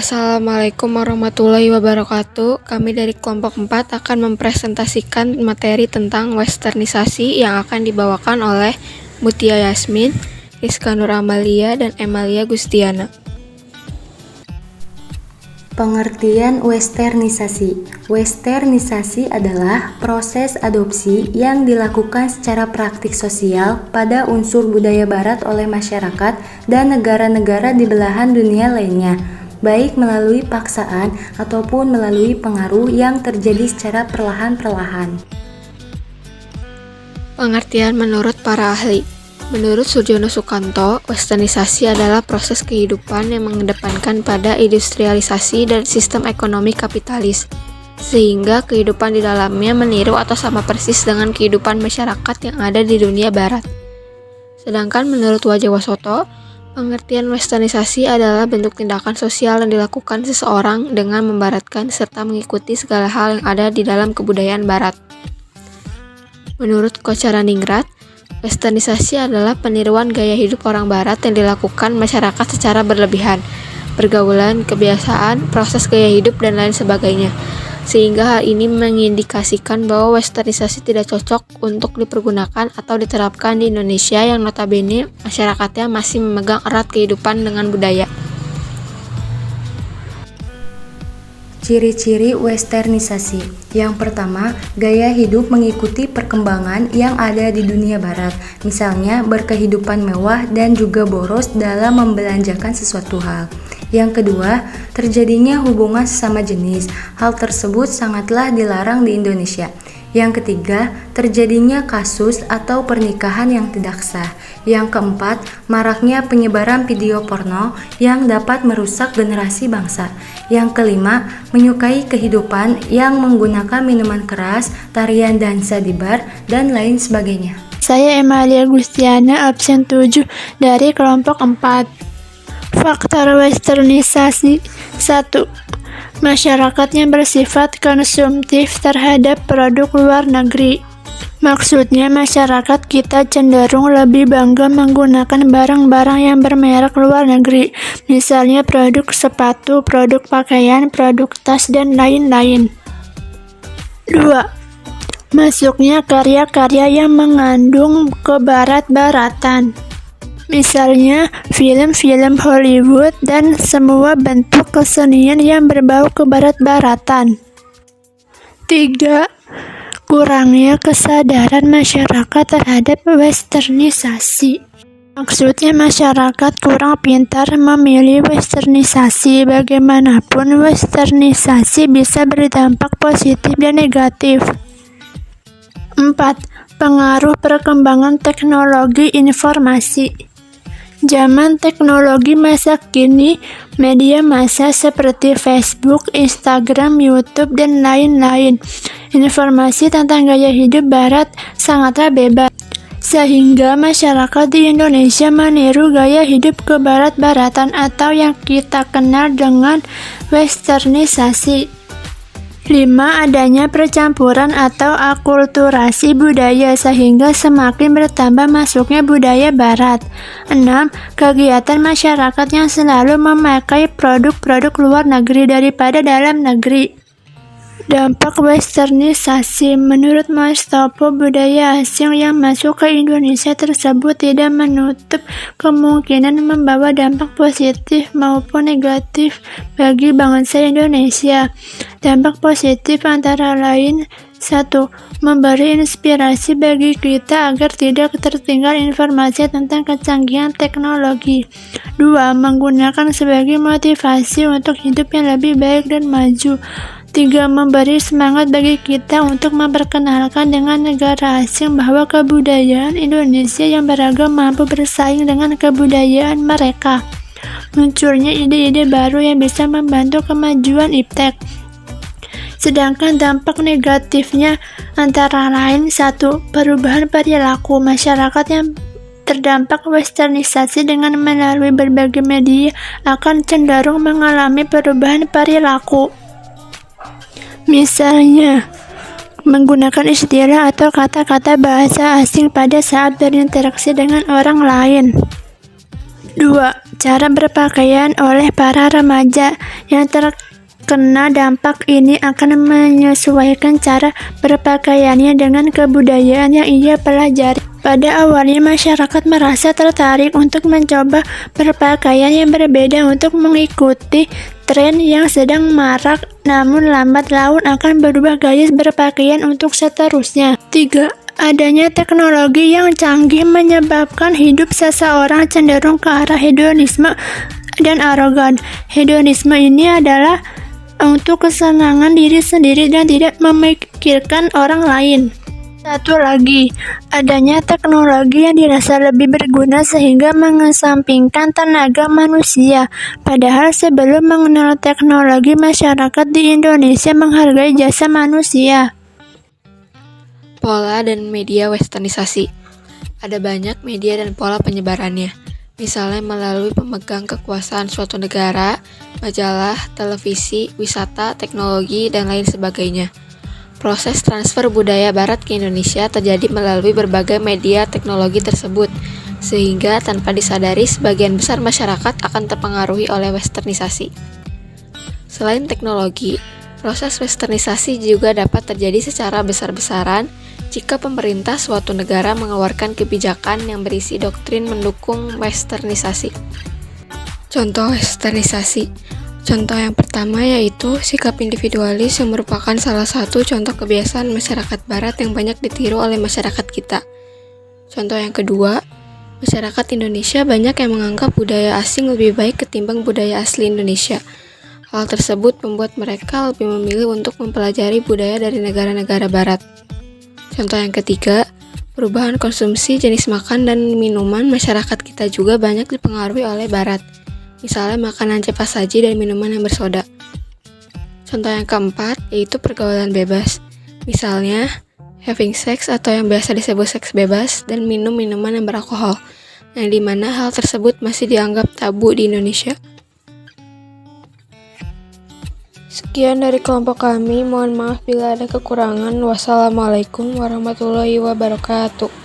Assalamualaikum warahmatullahi wabarakatuh. Kami dari kelompok 4 akan mempresentasikan materi tentang westernisasi yang akan dibawakan oleh Mutia Yasmin, Rizka Nur Amalia, dan Emalia Gustiana. Pengertian westernisasi. Westernisasi adalah proses adopsi yang dilakukan secara praktik sosial pada unsur budaya barat oleh masyarakat dan negara-negara di belahan dunia lainnya, baik melalui paksaan ataupun melalui pengaruh yang terjadi secara perlahan-perlahan. Pengertian menurut para ahli. Menurut Surjono Sukanto, westernisasi adalah proses kehidupan yang mengedepankan pada industrialisasi dan sistem ekonomi kapitalis, sehingga kehidupan di dalamnya meniru atau sama persis dengan kehidupan masyarakat yang ada di dunia barat. Sedangkan menurut Wajawasoto, pengertian westernisasi adalah bentuk tindakan sosial yang dilakukan seseorang dengan membaratkan serta mengikuti segala hal yang ada di dalam kebudayaan barat. Menurut Kocaraningrat, westernisasi adalah peniruan gaya hidup orang barat yang dilakukan masyarakat secara berlebihan, pergaulan, kebiasaan, proses gaya hidup, dan lain sebagainya. Sehingga hal ini mengindikasikan bahwa westernisasi tidak cocok untuk dipergunakan atau diterapkan di Indonesia yang notabene masyarakatnya masih memegang erat kehidupan dengan budaya. Ciri-ciri westernisasi. Yang pertama, gaya hidup mengikuti perkembangan yang ada di dunia barat, misalnya berkehidupan mewah dan juga boros dalam membelanjakan sesuatu hal. Yang kedua, terjadinya hubungan sesama jenis. Hal tersebut sangatlah dilarang di Indonesia. Yang ketiga, terjadinya kasus atau pernikahan yang tidak sah. Yang keempat, maraknya penyebaran video porno yang dapat merusak generasi bangsa. Yang kelima, menyukai kehidupan yang menggunakan minuman keras, tarian dansa di bar, dan lain sebagainya. Saya Emalia Gustiana, absen 7 dari kelompok 4. Faktor westernisasi. 1. Masyarakatnya bersifat konsumtif terhadap produk luar negeri. Maksudnya masyarakat kita cenderung lebih bangga menggunakan barang-barang yang bermerek luar negeri, misalnya produk sepatu, produk pakaian, produk tas, dan lain-lain. 2. Masuknya karya-karya yang mengandung kebarat-baratan, misalnya film-film Hollywood dan semua bentuk kesenian yang berbau kebarat-baratan. 3. Kurangnya kesadaran masyarakat terhadap westernisasi. Maksudnya masyarakat kurang pintar memilih westernisasi. Bagaimanapun westernisasi bisa berdampak positif dan negatif. 4. Pengaruh perkembangan teknologi informasi. Zaman teknologi masa kini, media massa seperti Facebook, Instagram, YouTube, dan lain-lain. Informasi tentang gaya hidup barat sangatlah bebas, sehingga masyarakat di Indonesia meniru gaya hidup kebarat-baratan atau yang kita kenal dengan westernisasi. 5. Adanya percampuran atau akulturasi budaya sehingga semakin bertambah masuknya budaya barat. 6. Kegiatan masyarakat yang selalu memakai produk-produk luar negeri daripada dalam negeri. Dampak westernisasi. Menurut Mustopo, budaya asing yang masuk ke Indonesia tersebut tidak menutup kemungkinan membawa dampak positif maupun negatif bagi bangsa Indonesia. Dampak positif antara lain: 1. Memberi inspirasi bagi kita agar tidak tertinggal informasi tentang kecanggihan teknologi. 2. Menggunakan sebagai motivasi untuk hidup yang lebih baik dan maju. 3. Memberi semangat bagi kita untuk memperkenalkan dengan negara asing bahwa kebudayaan Indonesia yang beragam mampu bersaing dengan kebudayaan mereka. Munculnya ide-ide baru yang bisa membantu kemajuan iptek. Sedangkan dampak negatifnya antara lain: 1. Perubahan perilaku. Masyarakat yang terdampak westernisasi dengan melalui berbagai media akan cenderung mengalami perubahan perilaku. Misalnya, menggunakan istilah atau kata-kata bahasa asing pada saat berinteraksi dengan orang lain. 2. Cara berpakaian oleh para remaja yang terkena dampak ini akan menyesuaikan cara berpakaiannya dengan kebudayaan yang ia pelajari. Pada awalnya masyarakat merasa tertarik untuk mencoba berpakaian yang berbeda untuk mengikuti tren yang sedang marak, namun lambat laun akan berubah gaya berpakaian untuk seterusnya. 3. Adanya teknologi yang canggih menyebabkan hidup seseorang cenderung ke arah hedonisme dan arogan. Hedonisme ini adalah untuk kesenangan diri sendiri dan tidak memikirkan orang lain. Satu lagi, adanya teknologi yang dirasa lebih berguna sehingga mengesampingkan tenaga manusia. Padahal sebelum mengenal teknologi, masyarakat di Indonesia menghargai jasa manusia. Pola dan media westernisasi. Ada banyak media dan pola penyebarannya. Misalnya melalui pemegang kekuasaan suatu negara, majalah, televisi, wisata, teknologi, dan lain sebagainya. Proses transfer budaya barat ke Indonesia terjadi melalui berbagai media teknologi tersebut, sehingga tanpa disadari sebagian besar masyarakat akan terpengaruhi oleh westernisasi. Selain teknologi, proses westernisasi juga dapat terjadi secara besar-besaran jika pemerintah suatu negara mengeluarkan kebijakan yang berisi doktrin mendukung westernisasi. Contoh westernisasi. Contoh yang pertama yaitu sikap individualis yang merupakan salah satu contoh kebiasaan masyarakat barat yang banyak ditiru oleh masyarakat kita. Contoh yang kedua, masyarakat Indonesia banyak yang menganggap budaya asing lebih baik ketimbang budaya asli Indonesia. Hal tersebut membuat mereka lebih memilih untuk mempelajari budaya dari negara-negara barat. Contoh yang ketiga, perubahan konsumsi jenis makan dan minuman masyarakat kita juga banyak dipengaruhi oleh barat. Misalnya makanan cepat saji dan minuman yang bersoda. Contoh yang keempat yaitu pergaulan bebas. Misalnya having sex atau yang biasa disebut seks bebas dan minum minuman yang beralkohol, yang dimana hal tersebut masih dianggap tabu di Indonesia. Sekian dari kelompok kami, mohon maaf bila ada kekurangan. Wassalamualaikum warahmatullahi wabarakatuh.